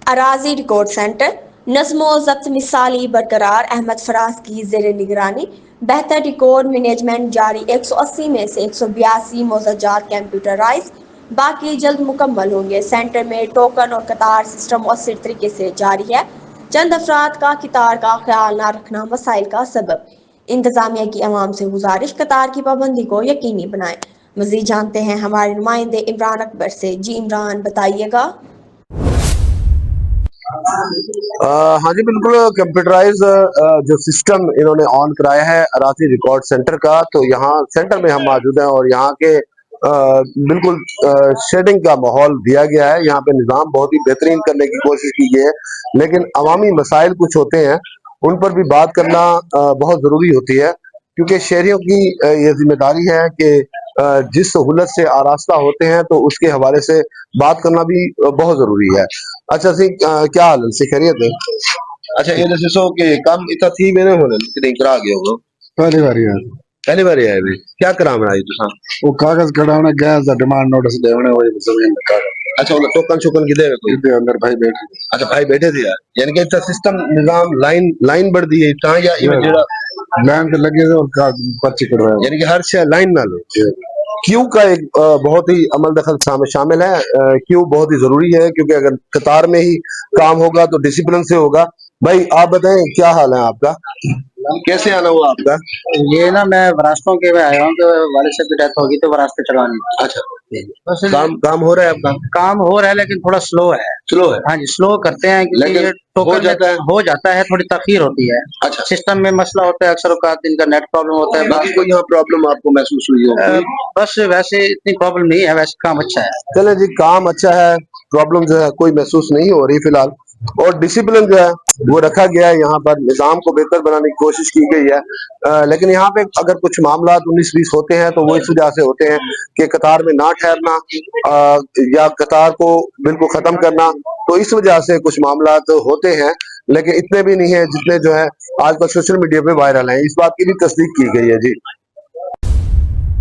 अराजी record centre नज़्मो ज़ब्त मिसाली बरकरार अहमद फराज की ज़ेर निगरानी बेहतर रिकॉर्ड मैनेजमेंट जारी 180 में से 182 मोज़ाजात कंप्यूटराइज बाकी जल्द मुकम्मल होंगे। सेंटर में टोकन और कतार सिस्टम मौसर तरीके से जारी है। चंद अफराद का कतार का ख्याल न रखना मसाइल का सबब। इंतजामिया की आवाम से गुजारिश कतार की पाबंदी को यकीनी बनाएं। मज़ीद जानते हैं हमारे नुमाइंदे इमरान अकबर से। जी इमरान बताइएगा। हाँ जी बिल्कुल, कंप्यूटराइज जो सिस्टम इन्होंने ऑन कराया है अराजी रिकॉर्ड सेंटर का, तो यहाँ सेंटर में हम मौजूद हैं और यहाँ के बिल्कुल शेडिंग का माहौल दिया गया है। यहाँ पे निज़ाम बहुत ही बेहतरीन करने की कोशिश की गई है, लेकिन अवामी मसाइल कुछ होते हैं, उन पर भी बात करना बहुत ज़रूरी होती है, क्योंकि शहरियों की ये जिम्मेदारी है कि जिस सहूलत से आरास्ता होते हैं तो उसके हवाले से बात करना भी बहुत ज़रूरी है। अच्छा सी क्या हाल है, सी खैरियत है? अच्छा ये जैसे सो कि काम इतना थी मैंने होने कि करा गया होगा पहली बार यार पहली बार आए भी क्या करावना आई तुसा? वो कागज कढ़ाने गया था, डिमांड नोटिस देने वही जमीन में कागज अच्छा वो टोकन शोकन किधे है कोई? इधर अंदर भाई बैठे अच्छा भाई बैठे थे यार, यानी कि इतना सिस्टम निजाम लाइन लाइन बढ़ दी है कहाँ या इवन जेड़ा लाइन पे लगे थे और पर्ची कटवाया, यानी कि हर शय लाइन ना लो। क्यू का एक बहुत ही अमल दखल शामिल है। क्यू बहुत ही जरूरी है, क्योंकि अगर कतार में ही काम होगा तो डिसिप्लिन से होगा। भाई आप बताएं क्या हाल है आपका, कैसे आना हुआ आपका? ये ना मैं वरासतों के में आया हूँ, तो वालिद साहब की डेथ होगी तो वरासतें चढ़वानी। अच्छा बस काम काम हो रहा है आपका? काम हो रहा है लेकिन थोड़ा स्लो है। स्लो है? हाँ जी, स्लो करते हैं क्योंकि लेकिन ये टोकन हो जाता है, थोड़ी तखीर होती है। अच्छा सिस्टम में मसला होता है, अक्सर औकात इनका नेट प्रॉब्लम होता है। बाकी कोई यहाँ प्रॉब्लम आपको महसूस हुई हो? बस वैसे इतनी प्रॉब्लम नहीं है, वैसे काम अच्छा है। चले जी, काम अच्छा है, प्रॉब्लम जो है कोई महसूस नहीं हो रही फिलहाल, और डिसिप्लिन जो है वो रखा गया है। यहाँ पर निज़ाम को बेहतर बनाने की कोशिश की गई है। लेकिन यहाँ पे अगर कुछ मामला 19-20 होते हैं तो वो इस वजह से होते हैं कि कतार में ना ठहरना या कतार को बिल्कुल खत्म करना, तो इस वजह से कुछ मामला तो होते हैं, लेकिन इतने भी नहीं है जितने जो है आजकल सोशल मीडिया पे वायरल हैं। इस बात की भी तस्दीक की गई है जी।